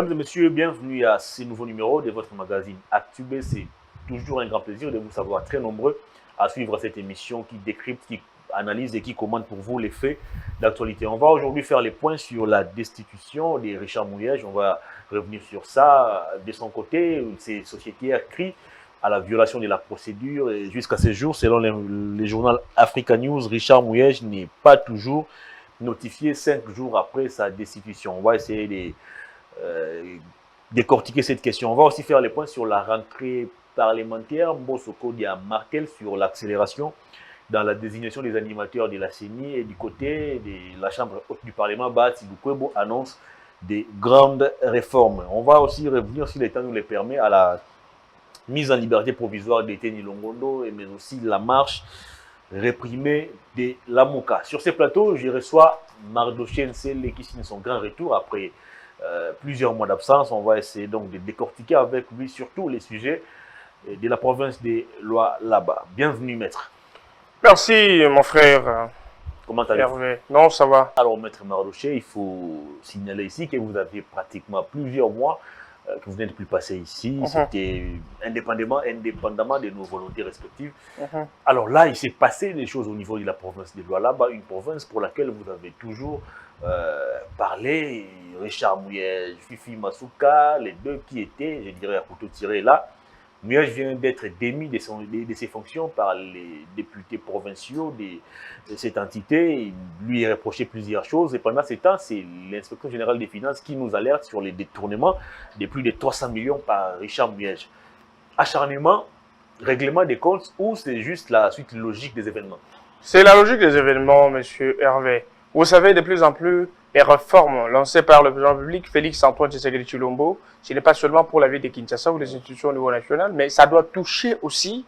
Mesdames et messieurs, bienvenue à ce nouveau numéro de votre magazine ActuB. C'est toujours un grand plaisir de vous savoir très nombreux à suivre cette émission qui décrypte, qui analyse et qui commande pour vous les faits d'actualité. On va aujourd'hui faire les points sur la destitution de Richard Mouyej. On va revenir sur ça. De son côté, ces sociétés crient à la violation de la procédure. Et jusqu'à ce jour, selon les journaux Africa News, Richard Mouyej n'est pas toujours notifié 5 jours après sa destitution. On va essayer de décortiquer cette question. On va aussi faire les points sur la rentrée parlementaire. Mbosoko Dia martel sur l'accélération dans la désignation des animateurs de la CENI et du côté de la Chambre haute du Parlement. Bati Lukwebo annonce des grandes réformes. On va aussi revenir, si le temps nous le permet, à la mise en liberté provisoire d'Eteni Longondo, mais aussi la marche réprimée de la Mouka. Sur ces plateaux, je reçois Mardoché Nsele qui signe son grand retour après plusieurs mois d'absence. On va essayer donc de décortiquer avec lui surtout les sujets de la province de Lualaba. Bienvenue, maître. Merci, mon frère. Comment allez-vous? Hervé. Non, ça va. Alors, maître Mardoché, il faut signaler ici que vous avez pratiquement plusieurs mois que vous n'êtes plus passé ici. C'était indépendamment de nos volontés respectives. Alors là, il s'est passé des choses au niveau de la province de Lualaba, une province pour laquelle vous avez toujours parlé. Richard Mouyej, Fifi Masuka, les deux qui étaient, je dirais, à couteau tiré là. Mouyej vient d'être démis de ses fonctions par les députés provinciaux de cette entité. Il lui est reproché plusieurs choses. Et pendant ce temps, c'est l'inspecteur général des finances qui nous alerte sur les détournements de plus de 300 millions par Richard Mouyej. Acharnement, règlement des comptes, ou c'est juste la suite logique des événements? C'est la logique des événements, monsieur Hervé. Vous savez, de plus en plus, les réformes lancées par le président public, Félix-Antoine Tshisekedi Tshilombo, ce n'est pas seulement pour la vie de Kinshasa ou les institutions au niveau national, mais ça doit toucher aussi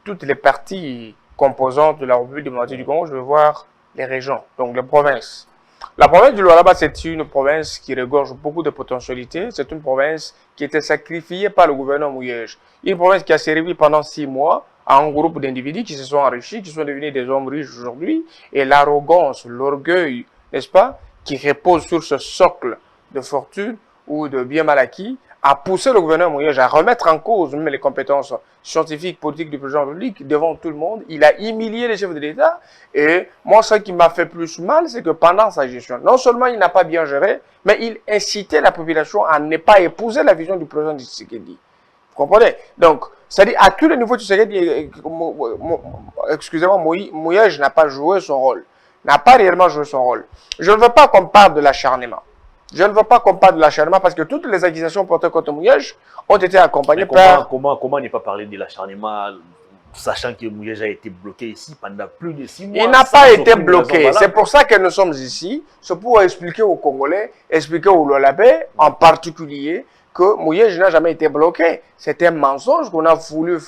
toutes les parties composantes de la République démocratique du Congo. Je veux voir les régions, donc les provinces. La province du Lualaba, c'est une province qui regorge beaucoup de potentialités. C'est une province qui était sacrifiée par le gouverneur Mouyej. Une province qui a servi pendant 6 mois à un groupe d'individus qui se sont enrichis, qui sont devenus des hommes riches aujourd'hui. Et l'arrogance, l'orgueil, n'est-ce pas, qui repose sur ce socle de fortune ou de bien mal acquis, a poussé le gouverneur Mouyej à remettre en cause même les compétences scientifiques, politiques du président public devant tout le monde. Il a humilié les chefs de l'État. Et moi, ce qui m'a fait plus mal, c'est que pendant sa gestion, non seulement il n'a pas bien géré, mais il incitait la population à ne pas épouser la vision du président Tshisekedi. Vous comprenez? Donc, c'est-à-dire, à tous les niveaux de Tshisekedi, excusez-moi, Mouyej n'a pas joué son rôle. N'a pas réellement joué son rôle. Je ne veux pas qu'on parle de l'acharnement. Je ne veux pas qu'on parle de l'acharnement parce que toutes les accusations portées contre Mouyej ont été accompagnées par... Comment ne pas parler de l'acharnement, sachant que Mouyej a été bloqué ici pendant plus de 6 mois? Il n'a pas été bloqué. C'est pour ça que nous sommes ici. C'est pour expliquer aux Congolais, expliquer aux Lualabais en particulier, que Mouyej n'a jamais été bloqué. C'est un mensonge qu'on a voulu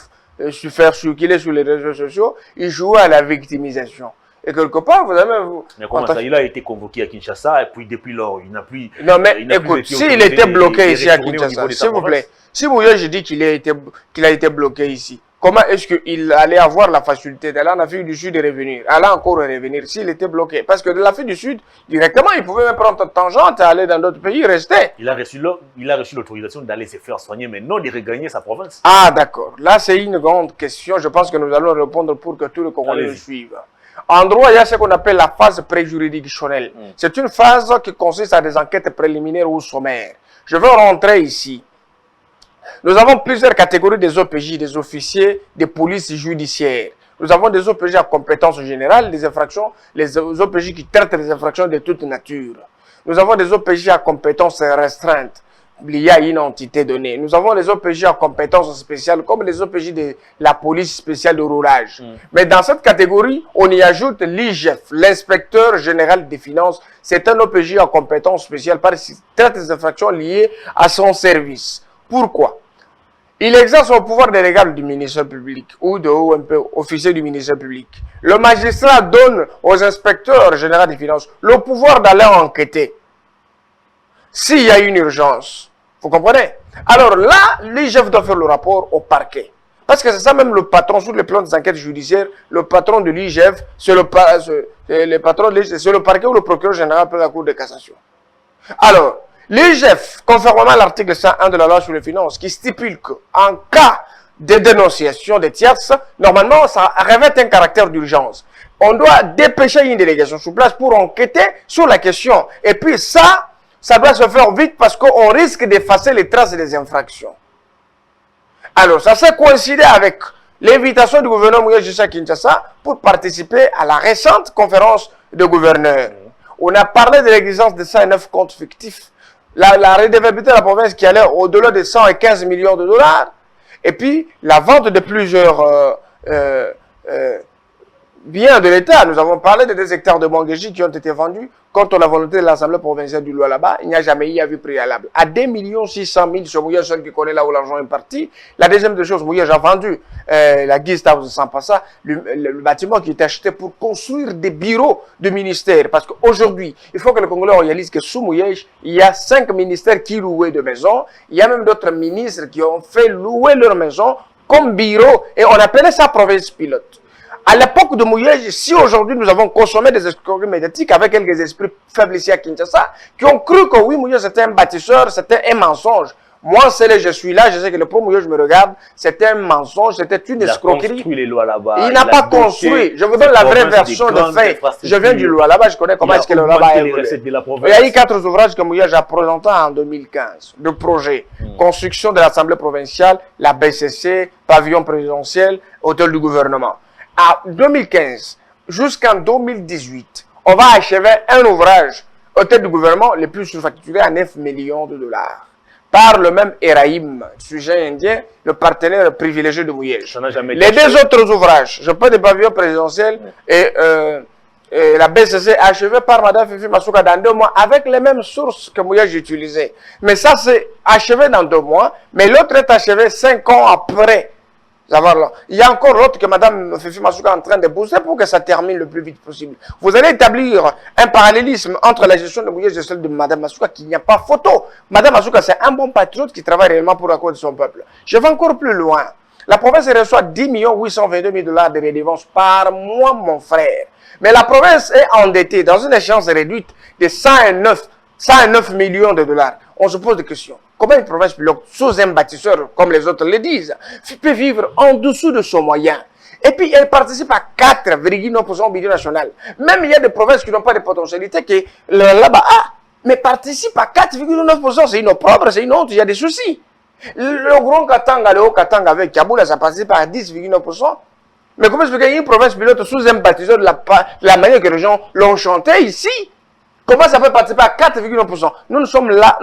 faire circuler sur les réseaux sociaux. Il jouait à la victimisation. Et quelque part, vous avez... Mais comment ça? Il a été convoqué à Kinshasa et puis depuis lors, il n'a plus... Non mais écoute, s'il était bloqué ici à Kinshasa, s'il vous plaît, si Mouyej dit qu'il a été bloqué ici, comment est-ce qu'il allait avoir la facilité d'aller en Afrique du Sud et revenir? Aller encore revenir s'il était bloqué? Parce que de l'Afrique du Sud, directement, il pouvait même prendre tangente et aller dans d'autres pays, rester. Il a reçu l'autorisation d'aller se faire soigner, mais non de regagner sa province. Ah d'accord, là c'est une grande question. Je pense que nous allons répondre pour que tous les Congolais le suivent. En droit, il y a ce qu'on appelle la phase préjuridictionnelle. C'est une phase qui consiste à des enquêtes préliminaires ou sommaires. Je veux rentrer ici. Nous avons plusieurs catégories des OPJ, des officiers de police judiciaire. Nous avons des OPJ à compétence générale, des infractions, les OPJ qui traitent les infractions de toute nature. Nous avons des OPJ à compétence restreinte, liées à une entité donnée. Nous avons les OPJ à compétences spéciales, comme les OPJ de la police spéciale de roulage. Mais dans cette catégorie, on y ajoute l'IGF, l'inspecteur général des finances. C'est un OPJ à compétence spéciale parce qu'il traite des infractions liées à son service. Pourquoi? Il exerce le pouvoir de regard du ministère public ou de OMP, officier du ministère public. Le magistrat donne aux inspecteurs généraux des finances le pouvoir d'aller enquêter s'il y a une urgence. Vous comprenez? Alors là, l'IGF doit faire le rapport au parquet. Parce que c'est ça même le patron, sur le plan des enquêtes judiciaires, le patron de l'IGF, c'est le parquet ou le procureur général de la Cour de cassation. Alors, L'IGF, conformément à l'article 101 de la loi sur les finances, qui stipule qu'en cas de dénonciation des tierces, normalement, ça revêt un caractère d'urgence. On doit dépêcher une délégation sur place pour enquêter sur la question. Et puis ça doit se faire vite parce qu'on risque d'effacer les traces des infractions. Alors, ça s'est coïncidé avec l'invitation du gouverneur Moïse Justin Kinshasa pour participer à la récente conférence de gouverneurs. On a parlé de l'existence de 109 comptes fictifs. La redevabilité de la province qui allait au-delà de 115 millions de dollars. Et puis, la vente de plusieurs biens de l'État. Nous avons parlé de 2 hectares de Manguéji qui ont été vendus contre la volonté de l'Assemblée provinciale du Lualaba. Il n'y a jamais eu avis préalable. À 2 600 000, ce Mouyage seul qui connaît là où l'argent est parti. La deuxième des choses, Mouyage a vendu la Guise House de Sampassa, le bâtiment qui était acheté pour construire des bureaux de ministères. Parce qu'aujourd'hui, il faut que les Congolais réalisent que sous Mouyage, il y a 5 ministères qui louaient de maisons. Il y a même d'autres ministres qui ont fait louer leurs maisons comme bureau. Et on appelait ça province pilote. À l'époque de Mouyage, si aujourd'hui nous avons consommé des escroqueries médiatiques avec quelques esprits faibles ici à Kinshasa, qui ont cru que oui, Mouyage c'était un bâtisseur, c'était un mensonge. Moi, je suis là, je sais que le pauvre Mouyage me regarde, c'était un mensonge, c'était une escroquerie. Il a construit les lois là-bas. Il n'a pas construit. Je vous donne la vraie version de fait. Je viens du Lualaba, je connais comment est-ce que le Lualaba a évolué. Il y a eu 4 ouvrages que Mouyage a présentés en 2015, de projets. Construction de l'Assemblée provinciale, la BCC, pavillon présidentiel, hôtel du gouvernement. À 2015 jusqu'en 2018, on va achever un ouvrage hôtel du gouvernement le plus surfacturé à 9 millions de dollars par le même Eraïm, sujet indien, le partenaire privilégié de Mouyage. Les 2 autres ouvrages, je parle des pavillons présidentiels et la BCC achevé par Mme Fifi Masuka dans 2 mois avec les mêmes sources que Mouyage utilisait. Mais ça c'est achevé dans 2 mois, mais l'autre est achevé 5 ans après. Il y a encore l'autre que Mme Fifi Masuka est en train de booster pour que ça termine le plus vite possible. Vous allez établir un parallélisme entre la gestion de Mouyage et celle de Mme Masuka qui n'y a pas photo. Mme Masuka, c'est un bon patriote qui travaille réellement pour la cause de son peuple. Je vais encore plus loin. La province reçoit 10 822 000 dollars de redevances par mois, mon frère. Mais la province est endettée dans une échéance réduite de 109 millions de dollars. On se pose des questions. Comment une province pilote sous un bâtisseur, comme les autres le disent, peut vivre en dessous de son moyen? Et puis, elle participe à 4,9% au budget national. Même il y a des provinces qui n'ont pas de potentialité qui là-bas, mais participe à 4,9%. C'est une opprobre, c'est une honte, il y a des soucis. Le Grand Katanga, le Haut Katanga avec Kaboula, ça participe à 10,9%. Mais comment expliquer une province pilote sous un bâtisseur de la manière que les gens l'ont chanté ici? Comment ça peut participer à 4,9%? Nous ne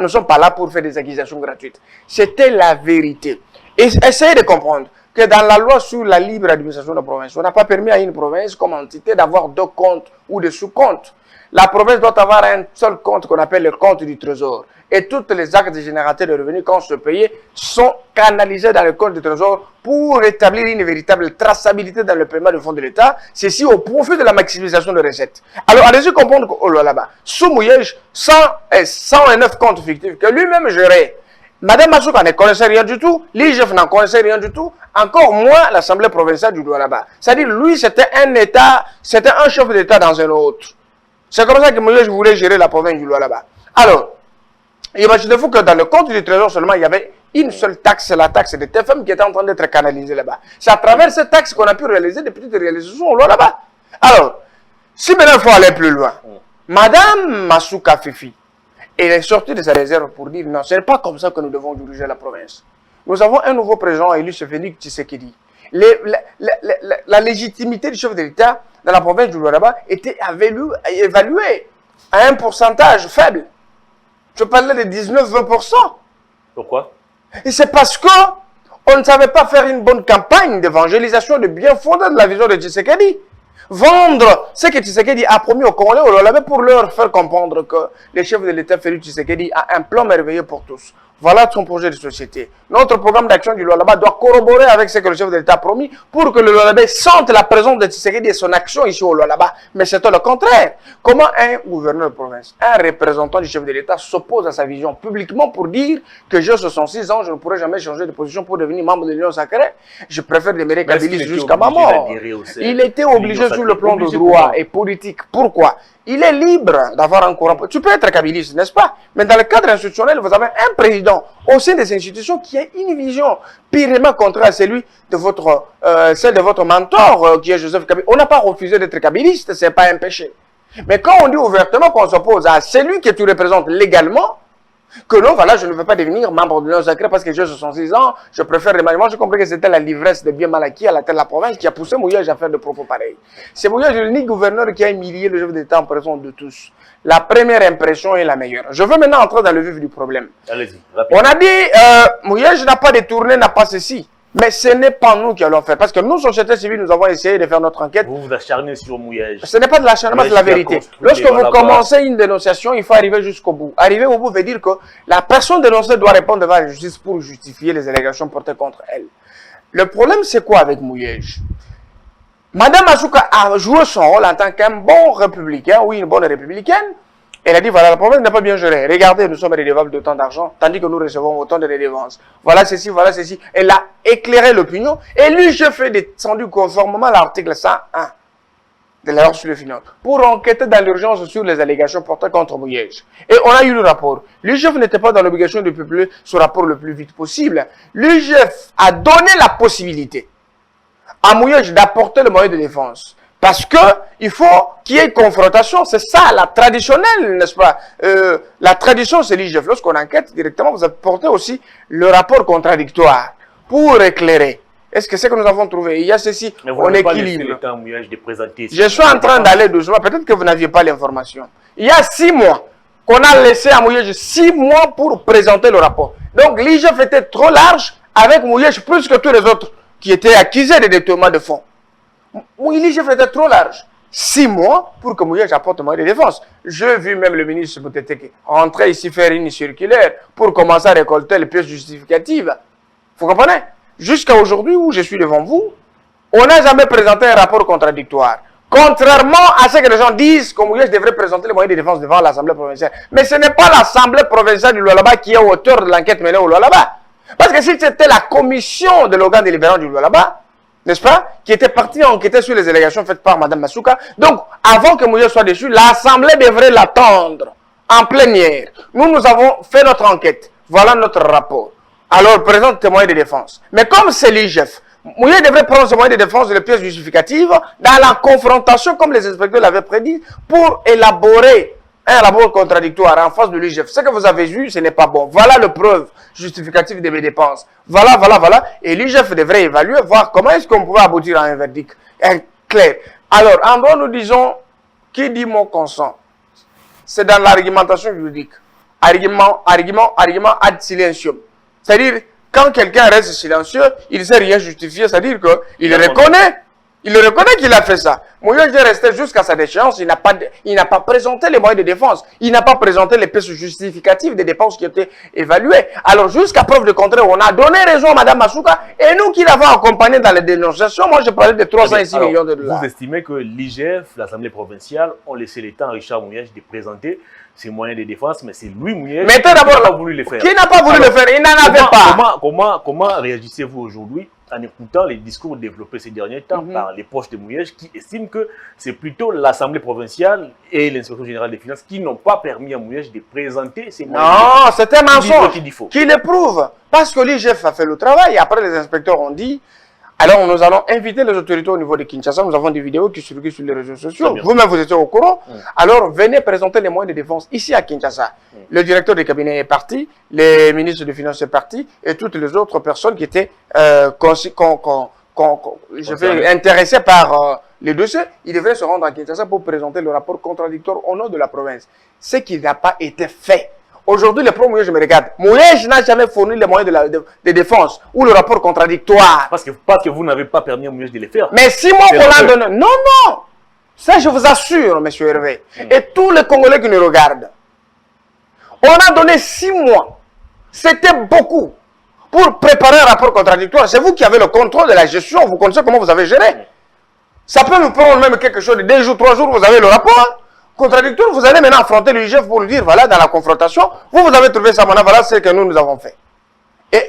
sommes pas là pour faire des accusations gratuites. C'était la vérité. Et essayez de comprendre que dans la loi sur la libre administration de la province, on n'a pas permis à une province comme entité d'avoir 2 comptes ou des sous-comptes. La province doit avoir un seul compte qu'on appelle le compte du trésor. Et toutes les actes générateurs de revenus quand se payés sont canalisés dans le compte du trésor pour établir une véritable traçabilité dans le paiement du fonds de l'État, ceci au profit de la maximisation des recettes. Alors, allez-y comprendre qu'au là-bas, sous Mouyage, 109 comptes fictifs que lui-même gérait. Mme Masuka ne connaissait rien du tout, l'IGF n'en connaissait rien du tout, encore moins l'Assemblée provinciale du Lualaba. C'est-à-dire, lui, c'était un État, c'était un chef d'État dans un autre. C'est comme ça que Mouyage voulait gérer la province du Lualaba. Alors, imaginez-vous que dans le compte du trésor seulement, il y avait une seule taxe, c'est la taxe de TFM qui était en train d'être canalisée là-bas. C'est à travers cette taxe qu'on a pu réaliser des petites réalisations là-bas. Alors, si maintenant il faut aller plus loin, Madame Masuka Fifi, elle est sortie de sa réserve pour dire non, ce n'est pas comme ça que nous devons diriger la province. Nous avons un nouveau président élu, c'est Félix Tshisekedi. La légitimité du chef de l'État dans la province du Lualaba était évaluée à un pourcentage faible. Je parlais de 19-20%. Pourquoi? Et c'est parce que on ne savait pas faire une bonne campagne d'évangélisation, de bien fondée de la vision de Tshisekedi. Vendre ce que Tshisekedi a promis aux Congolais au Lualaba pour leur faire comprendre que le chef de l'État, Félix Tshisekedi, a un plan merveilleux pour tous. Voilà son projet de société. Notre programme d'action du Lualaba doit corroborer avec ce que le chef de l'État a promis pour que le Lualaba sente la présence de Tshisekedi et son action ici au Lualaba. Mais c'est le contraire. Comment un gouverneur de province, un représentant du chef de l'État s'oppose à sa vision publiquement pour dire que j'ai 66 ans, je ne pourrai jamais changer de position pour devenir membre de l'Union sacrée. Je préfère demeurer kabbyliste jusqu'à ma mort. Il était obligé sur le plan de droit et politique. Pourquoi? Il est libre d'avoir un courant. Tu peux être kabbyliste, n'est-ce pas? Mais dans le cadre institutionnel, vous avez un président au sein des institutions qui a une vision purement contraire à celle de votre mentor, qui est Joseph Kabila. On n'a pas refusé d'être kabbyliste, ce n'est pas un péché. Mais quand on dit ouvertement qu'on s'oppose à celui que tu représentes légalement, que non, voilà, je ne veux pas devenir membre de l'Union sacrée parce que j'ai 66 ans, je préfère les mariages. J'ai compris que c'était la livresse de biens mal acquis à la tête de la province qui a poussé Mouyej à faire de propos pareils. C'est Mouyej, l'unique gouverneur qui a humilié le chef d'État en présence de tous. La première impression est la meilleure. Je veux maintenant entrer dans le vif du problème. Allez-y. On a dit, Mouyej n'a pas détourné, n'a pas ceci. Mais ce n'est pas nous qui allons faire. Parce que nous, société civile, nous avons essayé de faire notre enquête. Vous vous acharnez sur Mouyej. Ce n'est pas de l'acharnement, c'est la vérité. Lorsque vous commencez une dénonciation, il faut arriver jusqu'au bout. Arriver au bout veut dire que la personne dénoncée doit répondre devant la justice pour justifier les allégations portées contre elle. Le problème, c'est quoi avec Mouyej? Madame Masuka a joué son rôle en tant qu'un bon républicain, oui, une bonne républicaine. Elle a dit, voilà, la province n'est pas bien gérée. Regardez, nous sommes redevables d'autant d'argent, tandis que nous recevons autant de redevances. Voilà ceci, voilà ceci. Elle a éclairé l'opinion. Et lui, je fais descendu conformément à l'article 101 de la loi sur les finances pour enquêter dans l'urgence sur les allégations portées contre Mouyej. Et on a eu le rapport. L'UGF n'était pas dans l'obligation de publier ce rapport le plus vite possible. L'UGF a donné la possibilité à Mouyej d'apporter le moyen de défense. Parce que il faut qu'il y ait confrontation. C'est ça, la traditionnelle, n'est-ce pas? La tradition, c'est l'IGF. Lorsqu'on enquête directement, vous apportez aussi le rapport contradictoire pour éclairer. Est-ce que c'est que nous avons trouvé? Il y a ceci, on équilibre. Je suis en train d'aller doucement. Peut-être que vous n'aviez pas l'information. Il y a 6 mois qu'on a laissé à Mouyej 6 mois pour présenter le rapport. Donc l'IGF était trop large avec Mouyej plus que tous les autres qui étaient accusés de détournement de fonds. L'IGF était trop large. 6 mois pour que Mouyej apporte un moyen de défense. J'ai vu même le ministre Bouteteke rentrer ici faire une circulaire pour commencer à récolter les pièces justificatives. Vous comprenez? Jusqu'à aujourd'hui où je suis devant vous, on n'a jamais présenté un rapport contradictoire. Contrairement à ce que les gens disent que Mouyej devrait présenter les moyens de défense devant l'Assemblée provinciale. Mais ce n'est pas l'Assemblée provinciale du Lualaba qui est auteur de l'enquête menée au Lualaba. Parce que si c'était la commission de l'organe délibérant du Lualaba, n'est-ce pas, qui était parti enquêter sur les allégations faites par Mme Masuka. Donc, avant que Mouyej soit déchu, l'Assemblée devrait l'attendre en plénière. Nous avons fait notre enquête. Voilà notre rapport. Alors, présente témoin de défense. Mais comme c'est l'IGF, Mouyej devrait prendre ce moyen de défense et les pièces justificatives dans la confrontation, comme les inspecteurs l'avaient prédit, pour élaborer un rapport contradictoire en face de l'IGF. Ce que vous avez vu, ce n'est pas bon. Voilà le preuve justificative de mes dépenses. Voilà. Et l'IGF devrait évaluer, voir comment est-ce qu'on pourrait aboutir à un verdict clair. Alors, en droit, nous disons, qui dit mot consent? C'est dans l'argumentation juridique. Argument ad silentium. C'est-à-dire, quand quelqu'un reste silencieux, il ne sait rien justifier. C'est-à-dire qu'il reconnaît. Il reconnaît qu'il a fait ça. Mouyej est resté jusqu'à sa déchéance. Il n'a pas présenté les moyens de défense. Il n'a pas présenté les pièces justificatives des dépenses qui étaient évaluées. Alors, jusqu'à preuve de contraire, on a donné raison à Mme Masuka. Et nous qui l'avons accompagné dans les dénonciations, moi je parlais de 306 millions de dollars. Vous estimez que l'IGF, l'Assemblée provinciale, ont laissé le temps à Richard Mouyej de présenter ses moyens de défense, mais c'est lui, Mouyej, qui n'a pas voulu le faire. Qui n'a pas voulu le faire? Il n'en avait pas. Comment réagissez-vous aujourd'hui en écoutant les discours développés ces derniers temps par les proches de Mouyej qui estiment que c'est plutôt l'Assemblée provinciale et l'Inspection générale des finances qui n'ont pas permis à Mouyej de présenter ses moyens. Non, c'est un mensonge qui le prouve. Parce que l'IGF a fait le travail. Après, les inspecteurs ont dit, alors nous allons inviter les autorités au niveau de Kinshasa. Nous avons des vidéos qui circulent sur les réseaux sociaux. Vous-même, vous étiez au courant. Alors, venez présenter les moyens de défense ici à Kinshasa. Le directeur du cabinet est parti, les ministres des Finances sont partis, et toutes les autres personnes qui étaient intéressées par les dossiers, ils devraient se rendre à Kinshasa pour présenter le rapport contradictoire au nom de la province. Ce qui n'a pas été fait. Aujourd'hui, les pro-Mouyej, je me regarde. Mouyej n'a jamais fourni les moyens de défense ou le rapport contradictoire. Parce que vous n'avez pas permis à Mouyej de les faire. Mais 6 mois qu'on l'a donné. Non. Ça, je vous assure, M. Hervé. Et tous les Congolais qui nous regardent. On a donné 6 mois C'était beaucoup. Pour préparer un rapport contradictoire, c'est vous qui avez le contrôle de la gestion, vous connaissez comment vous avez géré. Ça peut nous prendre même quelque chose de 2 jours, 3 jours, vous avez le rapport contradictoire, vous allez maintenant affronter l'UIGF pour lui dire, voilà, dans la confrontation, vous avez trouvé ça, maintenant, voilà ce que nous avons fait.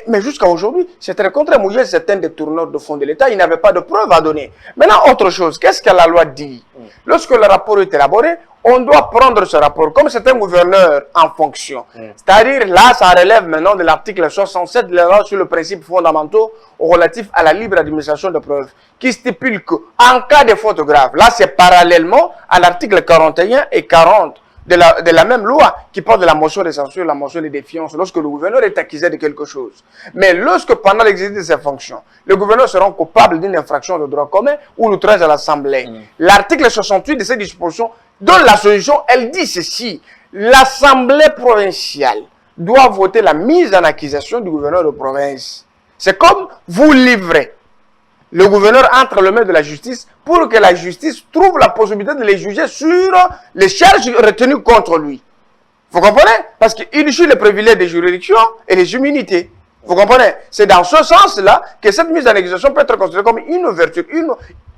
Mais jusqu'à aujourd'hui, c'était contre Mouyej, c'était un détourneur de fonds de l'État, il n'avait pas de preuves à donner. Maintenant, autre chose, qu'est-ce que la loi dit? Lorsque le rapport est élaboré, on doit prendre ce rapport, comme c'est un gouverneur en fonction. C'est-à-dire, là, ça relève maintenant de l'article 67 de la loi sur les principes fondamentaux relatifs à la libre administration de preuves, qui stipule qu'en cas de faute grave, là, c'est parallèlement à l'article 41 et 40 de la même loi qui parle de la motion de censure, la motion de défiance, lorsque le gouverneur est accusé de quelque chose. Mais lorsque pendant l'exercice de ses fonctions, le gouverneur se rend coupable d'une infraction de droit commun ou d'outrage à l'Assemblée, l'article 68 de cette disposition donne la solution, elle dit ceci: l'Assemblée provinciale doit voter la mise en accusation du gouverneur de province. C'est comme vous livrez le gouverneur entre les mains de la justice pour que la justice trouve la possibilité de les juger sur les charges retenues contre lui. Vous comprenez? Parce qu'il suit les privilèges des juridictions et les immunités. Vous comprenez? C'est dans ce sens-là que cette mise en accusation peut être considérée comme une ouverture,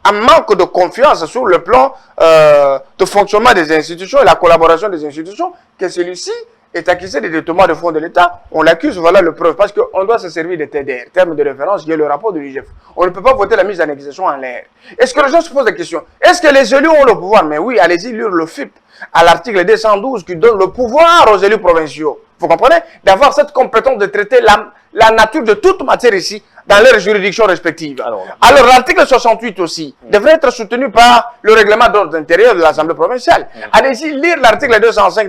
un manque de confiance sur le plan de fonctionnement des institutions et la collaboration des institutions, que celui-ci est accusé de détournement de fonds de l'État, on l'accuse, voilà le preuve, parce qu'on doit se servir de TDR, terme de référence, qui est le rapport de l'UIGF. On ne peut pas voter la mise en accusation en l'air. Est-ce que les gens se posent la question, est-ce que les élus ont le pouvoir? Mais oui, allez-y lire le FIP, à l'article 212, qui donne le pouvoir aux élus provinciaux. Vous comprenez? D'avoir cette compétence de traiter la nature de toute matière ici, dans leurs juridictions respectives. Alors l'article 68 aussi devrait être soutenu par le règlement d'ordre intérieur de l'Assemblée provinciale. Allez-y lire l'article 205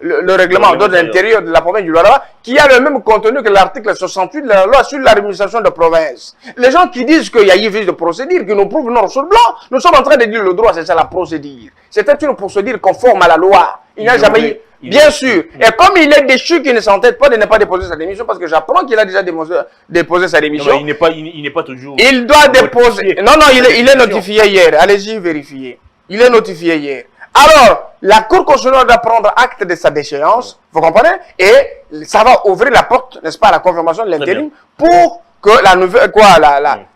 le règlement d'ordre intérieur de la province du Lualaba, qui a le même contenu que l'article 68 de la loi sur l'administration de province. Les gens qui disent qu'il y a eu vice de procédure, qui nous prouvent noir sur blanc, nous sommes en train de dire le droit, c'est ça la procédure. C'était une procédure conforme à la loi. Il n'y a jamais eu. Bien sûr. Et comme il est déchu qu'il ne s'entête pas de ne pas déposer sa démission, parce que j'apprends qu'il a déjà déposé sa démission. Non, il n'est pas toujours. Il doit déposer. Non, il est notifié hier. Allez-y vérifier. Il est notifié hier. Alors, la Cour constitutionnelle doit prendre acte de sa déchéance, vous comprenez? Et ça va ouvrir la porte, n'est-ce pas, à la confirmation de l'intérim pour que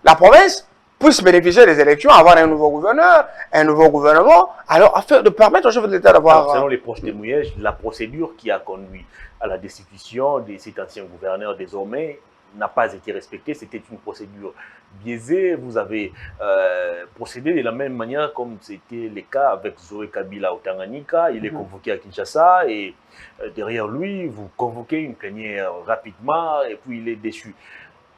la province puisse bénéficier des élections, avoir un nouveau gouverneur, un nouveau gouvernement, alors afin de permettre au chef de l'État d'avoir... Selon les proches de Mouyej, la procédure qui a conduit à la destitution de cet ancien gouverneur désormais n'a pas été respectée. C'était une procédure biaisée. Vous avez procédé de la même manière comme c'était le cas avec Zoé Kabila au Tanganyika. Il est convoqué à Kinshasa et derrière lui, vous convoquez une plénière rapidement et puis il est déchu.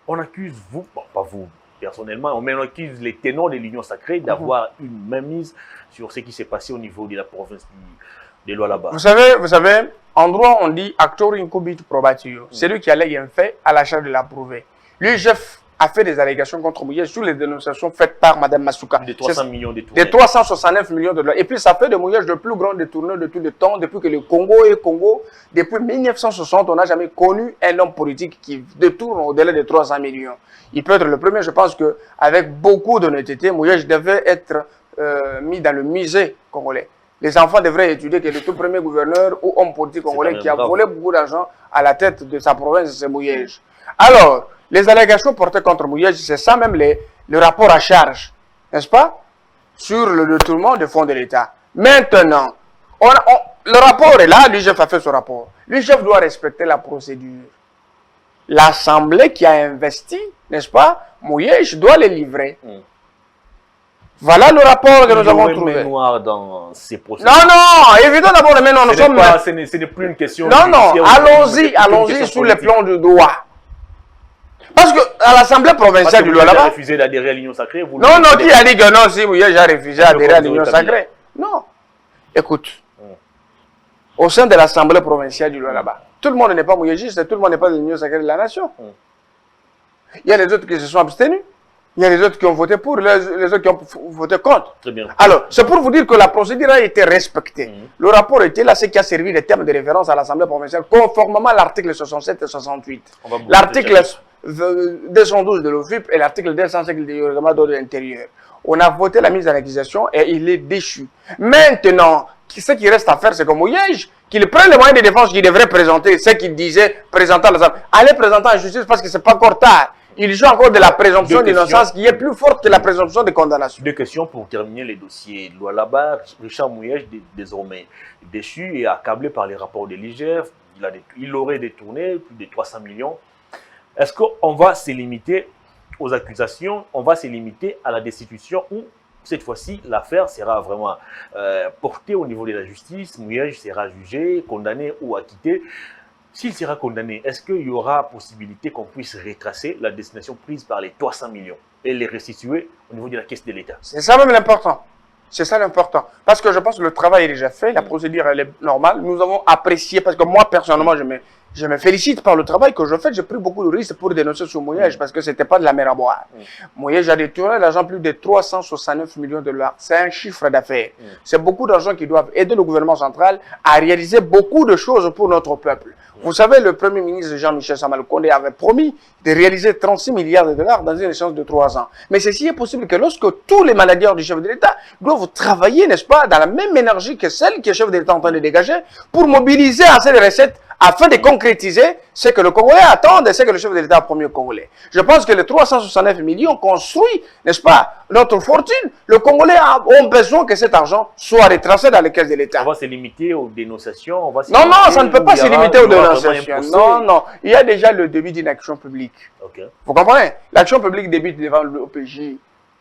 On accuse vous, bon, pas vous, personnellement, on accuse les ténors de l'Union sacrée d'avoir une mainmise sur ce qui s'est passé au niveau de la province de Lualaba. Vous savez, en droit, on dit actor incubit probatio. Celui qui allègue un fait à la charge de l'approuver. L'UIGF a fait des allégations contre Mouyej sur les dénonciations faites par Mme Massouka. De 300 millions de dollars. De 369 millions de dollars. Et puis ça fait de Mouyej le plus grand détourneur de tout le temps, depuis que le Congo est Congo. Depuis 1960, on n'a jamais connu un homme politique qui détourne au-delà de 300 millions. Il peut être le premier, je pense qu'avec beaucoup d'honnêteté, Mouyej devait être mis dans le musée congolais. Les enfants devraient étudier que le tout premier gouverneur ou homme politique congolais qui a volé beaucoup d'argent à la tête de sa province, c'est Mouyej. Alors, les allégations portées contre Mouyej, c'est ça même le rapport à charge, n'est-ce pas, sur le détournement des fonds de l'État. Maintenant, le rapport est là, l'UIGF a fait ce rapport. L'UIGF doit respecter la procédure. L'Assemblée qui a investi, n'est-ce pas, Mouyej doit les livrer. Voilà le rapport que nous avons trouvé. Noir dans ces procédures. Non, évitons d'abord les mains noirs. Ce n'est plus une question. Non, allons-y sur le plan du droit. Parce que à l'Assemblée provinciale du Lualaba. Vous avez refusé d'adhérer à l'Union sacrée. Non, qui a dit que non, si Mouyej a refusé d'adhérer à l'Union sacrée. Non. Écoute, au sein de l'Assemblée provinciale du Lualaba, tout le monde n'est pas mouyejiste, tout le monde n'est pas de l'Union sacrée de la nation. Il y a les autres qui se sont abstenus. Il y a les autres qui ont voté pour, les autres qui ont voté contre. Très bien. Alors, c'est pour vous dire que la procédure a été respectée. Le rapport était là, ce qui a servi de terme de référence à l'Assemblée provinciale, conformément à l'article 67 et 68. L'article 212 de l'OFIP et l'article 205 du règlement d'ordre intérieur. On a voté la mise en accusation et il est déchu. Maintenant, ce qui reste à faire, c'est que Mouyej, qu'il prenne les moyens de défense qu'il devrait présenter, ce qu'il disait, présenter à l'Assemblée. Allez présenter en justice parce que c'est pas encore tard. Il joue encore de la présomption d'innocence qui est plus forte que la présomption de condamnation. Deux questions pour terminer les dossiers. Lualaba, Richard Mouyej, désormais déchu et accablé par les rapports de l'IGF, il aurait détourné plus de 300 millions. Est-ce qu'on va se limiter aux accusations, on va se limiter à la destitution ou cette fois-ci, l'affaire sera vraiment portée au niveau de la justice, Mouyej sera jugé, condamné ou acquitté. S'il sera condamné, est-ce qu'il y aura possibilité qu'on puisse retracer la destination prise par les 300 millions et les restituer au niveau de la caisse de l'État? C'est ça même l'important. C'est ça l'important. Parce que je pense que le travail est déjà fait, la procédure elle est normale. Nous avons apprécié, parce que moi personnellement, je me félicite par le travail que je fais. J'ai pris beaucoup de risques pour dénoncer sur Mouyej parce que c'était pas de la mer à boire. Mouyej a détourné l'argent plus de 369 millions de dollars. C'est un chiffre d'affaires. C'est beaucoup d'argent qui doivent aider le gouvernement central à réaliser beaucoup de choses pour notre peuple. Vous savez, le Premier ministre Jean-Michel Sama Lukonde avait promis de réaliser 36 milliards de dollars dans une échéance de 3 ans. Mais ceci est possible que lorsque tous les managers du chef de l'État doivent travailler, n'est-ce pas, dans la même énergie que celle que le chef de l'État est en train de dégager pour mobiliser assez de recettes afin de concrétiser ce que le Congolais attend et ce que le chef de l'État a promis au Congolais. Je pense que les 369 millions construits, n'est-ce pas, notre fortune, le Congolais a besoin que cet argent soit retracé dans les caisses de l'État. On va se limiter aux dénonciations, non, ça ne peut pas se limiter aux dénonciations. Non, il y a déjà le début d'une action publique. Vous comprenez? L'action publique débute devant l'OPJ.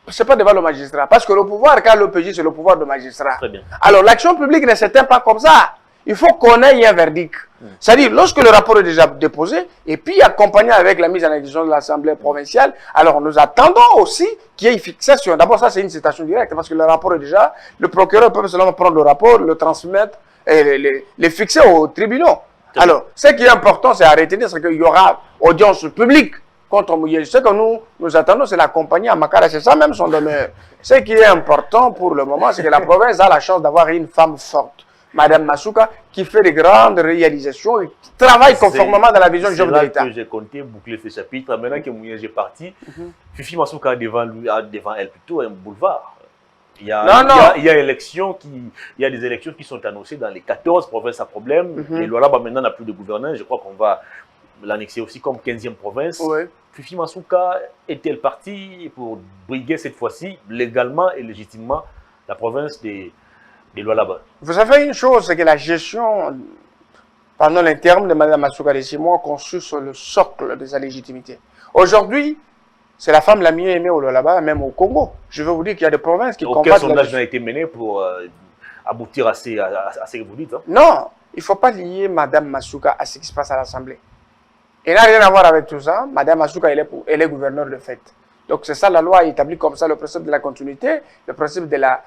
Ce n'est pas devant le magistrat. Parce que le pouvoir, quand l'OPJ, c'est le pouvoir du magistrat. Très bien. Alors, l'action publique ne s'éteint pas comme ça. Il faut qu'on ait un verdict. C'est-à-dire, lorsque le rapport est déjà déposé, et puis accompagné avec la mise en exécution de l'Assemblée provinciale, alors nous attendons aussi qu'il y ait une fixation. D'abord, ça c'est une citation directe, parce que le rapport est déjà, le procureur peut seulement prendre le rapport, le transmettre, et le fixer aux tribunaux. Alors, ce qui est important, c'est à retenir, c'est qu'il y aura audience publique contre Mouyej. Ce que nous attendons, c'est la compagnie à Makara, c'est ça même son demeure. Ce qui est important pour le moment, c'est que la province a la chance d'avoir une femme forte. Madame Masuka, qui fait de grandes réalisations et qui travaille conformément dans la vision du chef de l'État. C'est là que j'ai compté boucler ce chapitre. Maintenant que Mouyej est parti, Fifi Masuka a devant elle plutôt un boulevard. Il y a des élections qui sont annoncées dans les 14 provinces à problème. Et Lualaba maintenant n'a plus de gouverneur. Je crois qu'on va l'annexer aussi comme 15e province. Fifi Masuka est-elle partie pour briguer cette fois-ci, légalement et légitimement, la province des Lualaba? Vous savez une chose, c'est que la gestion, pendant les termes de Mme Masuka de 6 mois, conçue sur le socle de sa légitimité. Aujourd'hui, c'est la femme la mieux aimée au Lualaba, même au Congo. Je veux vous dire qu'il y a des provinces qui combattent... Aucun sondage n'a été mené pour aboutir à ce que vous dites. Non, il ne faut pas lier Mme Masuka à ce qui se passe à l'Assemblée. Elle n'a rien à voir avec tout ça. Mme Masuka, elle est gouverneure de fait. Donc c'est ça, la loi établit comme ça le principe de la continuité, le principe de la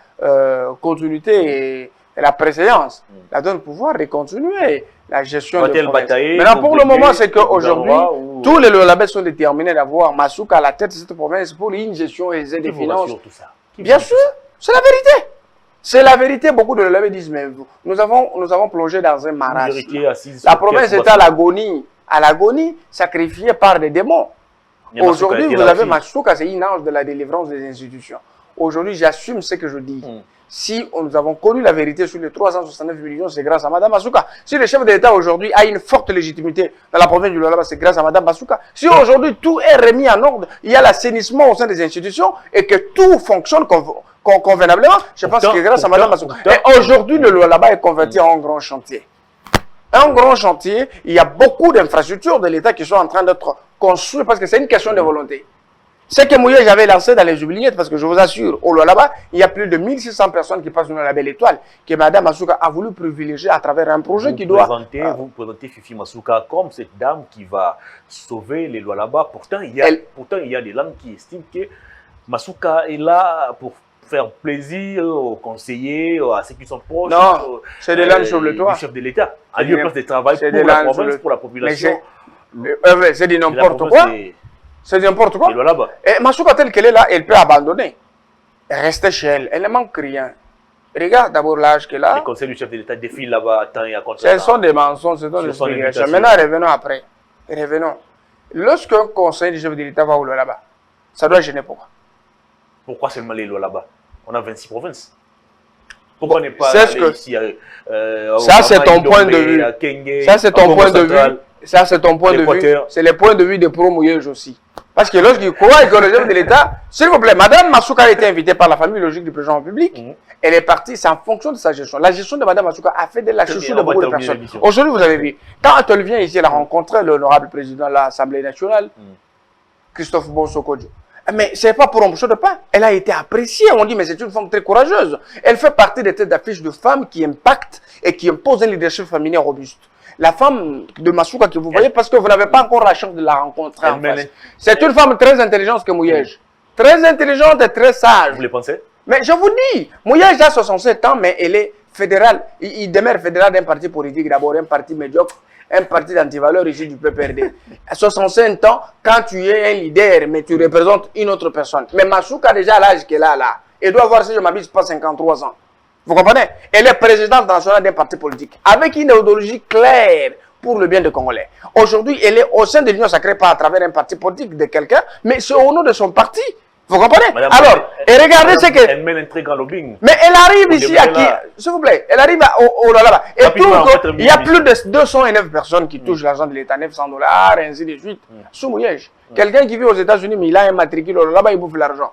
continuité et la préséance. La donne le pouvoir de continuer la gestion de la province. Maintenant, pour le moment, c'est qu'aujourd'hui, tous les Lualabais sont déterminés d'avoir Masuka à la tête de cette province pour une gestion aisée des finances. Bien sûr, c'est la vérité. C'est la vérité. Beaucoup de Lualabais disent, mais nous avons plongé dans un marasme. La province est à l'agonie, sacrifiée par des démons. Aujourd'hui, vous avez Masuka, c'est une ange de la délivrance des institutions. Aujourd'hui, j'assume ce que je dis. Si nous avons connu la vérité sur les 369 millions, c'est grâce à Mme Masuka. Si le chef d'État aujourd'hui a une forte légitimité dans la province du Lualaba, c'est grâce à Mme Masuka. Si aujourd'hui tout est remis en ordre, il y a l'assainissement au sein des institutions et que tout fonctionne convenablement, je pense que c'est grâce à Mme Masuka. Et aujourd'hui, le Lualaba est converti en un grand chantier. Un grand chantier, il y a beaucoup d'infrastructures de l'État qui sont en train d'être construites parce que c'est une question de volonté. Ce que Mouyej avait lancé dans les oubliettes, parce que je vous assure, au Lualaba, il y a plus de 1600 personnes qui passent dans la belle étoile, que Mme Masuka a voulu privilégier à travers un projet qui doit... Vous présentez Fifi Masuka comme cette dame qui va sauver les Lualaba. Pourtant, il y a des langues qui estiment que Masuka est là pour faire plaisir aux conseillers, à ceux qui sont proches. Non, c'est des langues sur le toit. Du chef de l'État. À lieu place de travail pour la province, pour la population. C'est du n'importe quoi. C'est n'importe quoi. Et Masuka, telle qu'elle est là, elle peut abandonner. Rester chez elle. Elle ne manque rien. Regarde d'abord l'âge qu'elle a. Les conseils du chef de l'État défilent là-bas, tant et à contre. Ce sont des mensonges, ce sont des explications. Maintenant, revenons après. Revenons. Lorsqu'un conseil du chef de l'État va au Lualaba, ça doit gêner pourquoi? Pourquoi seulement les Lualaba? On a 26 provinces. Pourquoi on n'est pas C'est ce allé que... ici Ça, c'est ton point de vue. Ça, c'est ton point de vue. Ça, c'est ton point de vue. C'est le point de vue de pro-Mouyej aussi. Parce que lorsqu'il croit que le chef de l'État, s'il vous plaît, Madame Massouka a été invitée par la famille logique du président public. Elle est partie, c'est en fonction de sa gestion. La gestion de Madame Massouka a fait de la chouchou de beaucoup de personnes. Aujourd'hui, vous avez vu, quand elle vient ici, elle a rencontré l'honorable président de l'Assemblée nationale, Christophe Bonsokodjo. Mais ce n'est pas pour un bouchon de pain. Elle a été appréciée. On dit, mais c'est une femme très courageuse. Elle fait partie des têtes d'affiche de femmes qui impactent et qui imposent un leadership féminin robuste. La femme de Massouka que vous voyez, parce que vous n'avez pas encore la chance de la rencontrer en face. C'est une femme très intelligente que Mouyej. Très intelligente et très sage. Vous le pensez? Mais je vous dis, Mouyej a 67 ans, mais elle est fédérale. Il demeure fédéral d'un parti politique, d'abord un parti médiocre, un parti d'antivaleurs ici du PPRD. À 65 ans, quand tu es un leader, mais tu représentes une autre personne. Mais Massouka, déjà à l'âge qu'elle a là, elle doit avoir, si je ne m'abuse pas, 53 ans. Vous comprenez? Elle est présidente nationale d'un parti politique, avec une idéologie claire pour le bien des Congolais. Aujourd'hui, elle est au sein de l'Union sacrée, pas à travers un parti politique de quelqu'un, mais c'est au nom de son parti. Vous comprenez? Madame, alors, et regardez ce que... Elle mène un très grand lobbying. Mais elle arrive ici à qui? S'il vous plaît, elle arrive au là-bas. Et tout, il y a plus de 209 personnes qui touchent l'argent de l'État, 900 $, ainsi de suite. Sous Mouyej. Quelqu'un qui vit aux États-Unis, mais il a un matricule là-bas, il bouffe l'argent.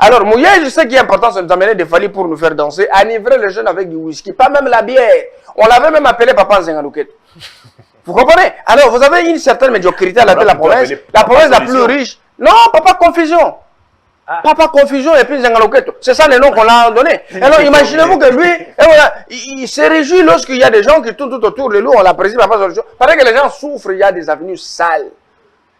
Alors, Mouyej, je sais qu'il est important, c'est de nous amener des falis pour nous faire danser, enivrer les jeunes avec du whisky, pas même la bière. On l'avait même appelé Papa Zengalouket. Vous comprenez? Alors, vous avez une certaine médiocrité à la tête de la province la plus riche. Non, Papa Confusion. Papa Confusion et puis Zengalouket. C'est ça les noms qu'on l'a donné. Alors, imaginez-vous que lui, et voilà, il se réjouit lorsqu'il y a des gens qui tournent tout autour de lui, on l'apprécie, Papa Solution. Parce que les gens souffrent, il y a des avenues sales.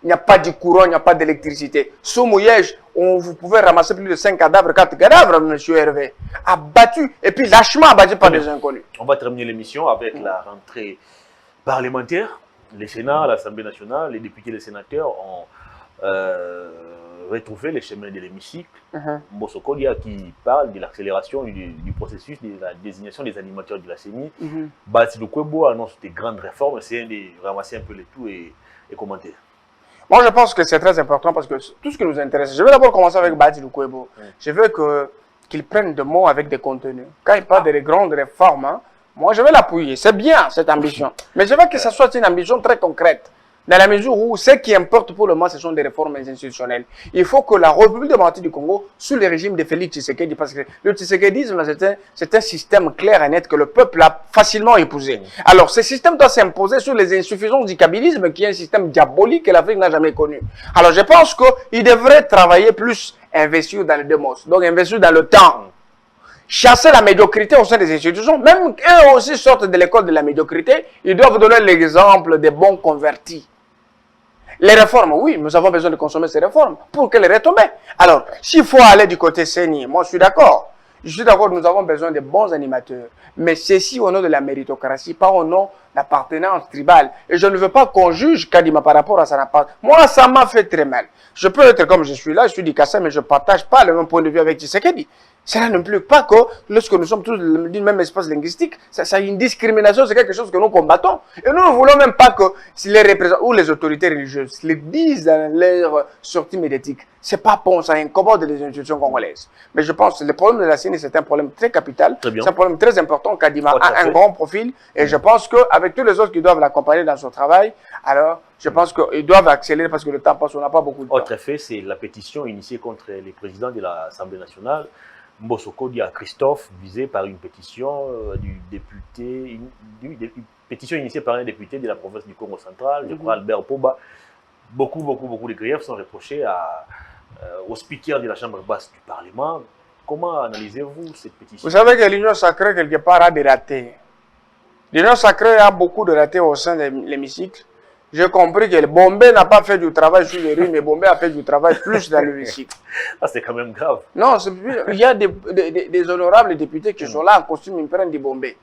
Il n'y a pas de courant, il n'y a pas d'électricité. Sous Mouyej, vous pouvez ramasser plus de 5 cadavres, 4 cadavres, monsieur Hervé. Abattu, et puis lâchement abattu par des inconnus. On va terminer l'émission avec la rentrée parlementaire. Les Sénats, l'Assemblée nationale, les députés et les sénateurs ont retrouvé les chemins de l'hémicycle. Mbosso Kodia qui parle de l'accélération du processus de la désignation des animateurs de la CENI. Bati Lukwebo annonce des grandes réformes. C'est de ramasser un peu le tout et commenter. Moi, je pense que c'est très important parce que tout ce qui nous intéresse, je vais d'abord commencer avec Bati Lukwebo. Je veux qu'il prenne des mots avec des contenus. Quand il parle de grandes réformes, hein, moi, je vais l'appuyer. C'est bien, cette ambition. Mais je veux que ça soit une ambition très concrète. Dans la mesure où ce qui importe pour le moment, ce sont des réformes institutionnelles. Il faut que la République démocratique du Congo, sous le régime de Félix Tshisekedi, parce que le tshisekedisme, c'est un système clair et net que le peuple a facilement épousé. Alors, ce système doit s'imposer sur les insuffisances du kabylisme, qui est un système diabolique que l'Afrique n'a jamais connu. Alors, je pense qu'il devrait travailler plus, investir dans le démos, donc investir dans le temps. Chasser la médiocrité au sein des institutions, même eux aussi sortent de l'école de la médiocrité, ils doivent donner l'exemple des bons convertis. Les réformes, oui, nous avons besoin de consommer ces réformes pour qu'elles retombent. Alors, s'il faut aller du côté CENI, moi je suis d'accord. Je suis d'accord, nous avons besoin de bons animateurs. Mais ceci au nom de la méritocratie, pas au nom de l'appartenance tribale. Et je ne veux pas qu'on juge Kadima par rapport à ça. Moi, ça m'a fait très mal. Je peux être comme je suis là, je suis du Kassa, mais je ne partage pas le même point de vue avec Tshisekedi. Cela n'implique pas que lorsque nous sommes tous d'une même espace linguistique, ça a une discrimination, c'est quelque chose que nous combattons. Et nous ne voulons même pas que les représentants ou les autorités religieuses le disent dans leur sortie médiatique. C'est pas bon, ça incommode les institutions congolaises. Mais je pense que le problème de la CENI, c'est un problème très capital, c'est un problème très important. Kadima a un grand profil et je pense qu'avec tous les autres qui doivent l'accompagner dans son travail, alors je pense qu'ils doivent accélérer parce que le temps passe, on n'a pas beaucoup de temps. Autre fait, c'est la pétition initiée contre les présidents de l'Assemblée nationale. Mbosso Kodia Christophe, visé par une pétition du député, pétition initiée par un député de la province du Congo central, je crois Albert Poba. Beaucoup de griefs sont reprochés au speaker de la Chambre basse du Parlement. Comment analysez-vous cette pétition? Vous savez que l'Union sacrée, quelque part, a des ratés. L'Union sacrée a beaucoup de ratés au sein de l'hémicycle. J'ai compris que Bombé n'a pas fait du travail sur les rues, mais Bombé a fait du travail plus dans l'hémicycle. Ah, c'est quand même grave. Non, il y a des honorables députés qui sont là en costume, ils prennent du Bombé.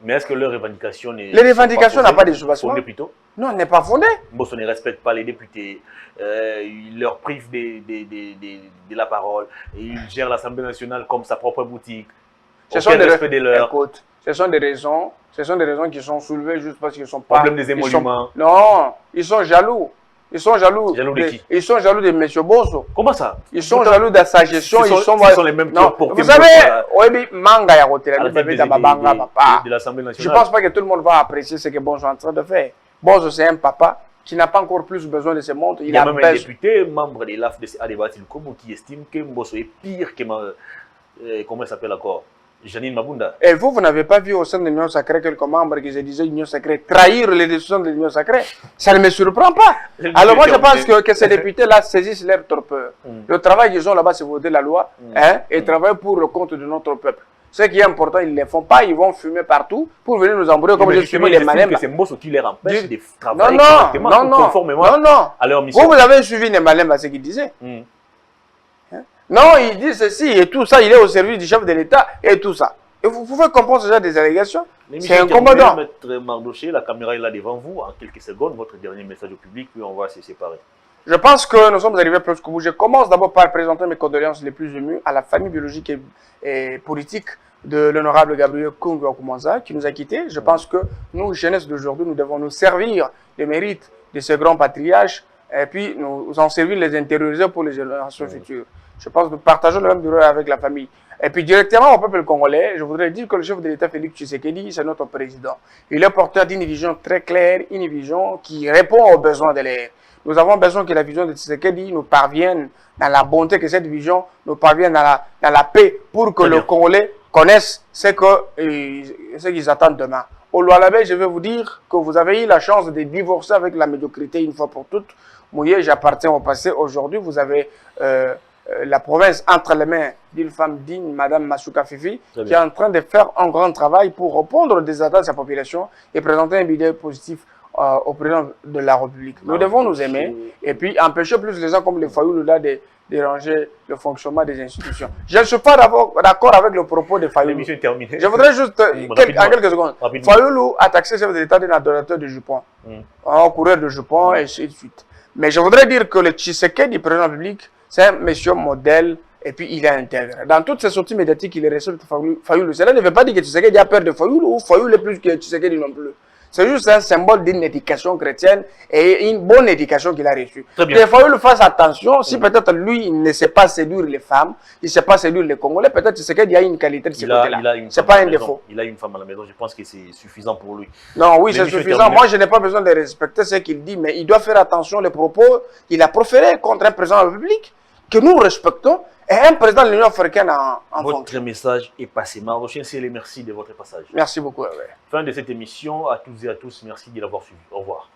Mais est-ce que leurs revendications n'est Les revendications n'ont pas de soubassement. plutôt? Non, elle n'est pas fondée. Mbosso ne respecte pas les députés, il leur prive de la parole, et il gère l'Assemblée nationale comme sa propre boutique. Ce sont des raisons qui sont soulevées juste parce qu'ils ne sont pas... Problème des émoluments. Non, ils sont jaloux. Ils sont jaloux. Ils sont jaloux de M. Bosso. Comment ça? Ils sont jaloux de sa gestion. Ce sont les mêmes qui ont porté. Vous savez, Manga de l'Assemblée nationale. Je ne pense pas que tout le monde va apprécier ce que Bosso est en train de faire. Bosso, c'est un papa qui n'a pas encore plus besoin de ce monde. Il y a même un député, membre de l'AFDC, Adébati Lukomo, qui estime que Bosso est pire que comment il s'appelle encore? Janine Mabunda. Et vous n'avez pas vu au sein de l'Union sacrée quelques membres qui se disaient l'Union sacrée trahir les décisions de l'Union sacrée? Ça ne me surprend pas. Alors moi, je pense que ces députés-là saisissent leur torpeur. Le travail qu'ils ont là-bas, c'est voter la loi et travailler pour le compte de notre peuple. Ce qui est important, ils ne le font pas, ils vont fumer partout pour venir nous embrouiller comme j'ai fumé les Malembas. C'est Bosso qui les empêche de travailler correctement, conformément à leur mission. Vous avez suivi les Malembas, ce qu'ils disaient. Non, il dit ceci et tout ça, il est au service du chef de l'État et tout ça. Et vous pouvez comprendre ce genre des allégations. C'est incommodant. Maître Mardoché, la caméra est là devant vous. En quelques secondes, votre dernier message au public, puis on va se séparer. Je pense que nous sommes arrivés plus qu'au bout. Je commence d'abord par présenter mes condoléances les plus émues à la famille biologique et politique de l'honorable Gabriel Koungou Koumanza qui nous a quittés. Je pense que nous, jeunesse d'aujourd'hui, nous devons nous servir des mérites de ce grand patriarche et puis nous en servir les intérioriser pour les générations futures. Je pense que nous partageons le même bureau avec la famille. Et puis directement au peuple congolais, je voudrais dire que le chef de l'État Félix Tshisekedi, c'est notre président. Il est porteur d'une vision très claire, une vision qui répond aux besoins de l'ère. Nous avons besoin que la vision de Tshisekedi nous parvienne dans la bonté, que cette vision nous parvienne dans la paix pour que le Congolais connaisse ce qu'ils attendent demain. Au Lualabé, je vais vous dire que vous avez eu la chance de divorcer avec la médiocrité une fois pour toutes. Mouillé, j'appartiens au passé. Aujourd'hui, vous avez la province entre les mains d'une femme digne, Madame Masuka Fifi, qui est en train de faire un grand travail pour répondre des attentes de sa population et présenter un bilan positif au président de la République. Nous devons nous aimer et puis empêcher plus les gens comme les Fayoulou là de déranger le fonctionnement des institutions. Je ne suis pas d'accord avec le propos de Fayoulou. Je voudrais juste, en quelques secondes, Fayoulou a taxé le chef de l'État d'un adorateur de jupons, un coureur de jupons et ainsi de suite. Mais je voudrais dire que le Tshisekedi du président de la République, c'est un monsieur modèle et puis il est intègre. Dans toutes ces sorties médiatiques, il est reçu de Fayoulou. Cela ne veut pas dire que Tshisekedi a peur de Fayoulou ou Fayoulou est plus que Tshisekedi non plus. C'est juste un symbole d'une éducation chrétienne et une bonne éducation qu'il a reçue. Il faut lui faire attention. Si peut-être lui, il ne sait pas séduire les femmes, il ne sait pas séduire les Congolais, peut-être c'est qu'il y a une qualité de ce côté-là. Ce n'est pas un défaut. Il a une femme à la maison, je pense que c'est suffisant pour lui. Non, oui, c'est suffisant. Moi, je n'ai pas besoin de respecter ce qu'il dit, mais il doit faire attention aux propos qu'il a proférés contre un président de la République que nous respectons et un président de l'Union africaine en fonction. Votre message est passé. Mardoché, c'est les merci de votre passage. Merci beaucoup. Fin de cette émission. À toutes et à tous, merci de l'avoir suivi. Au revoir.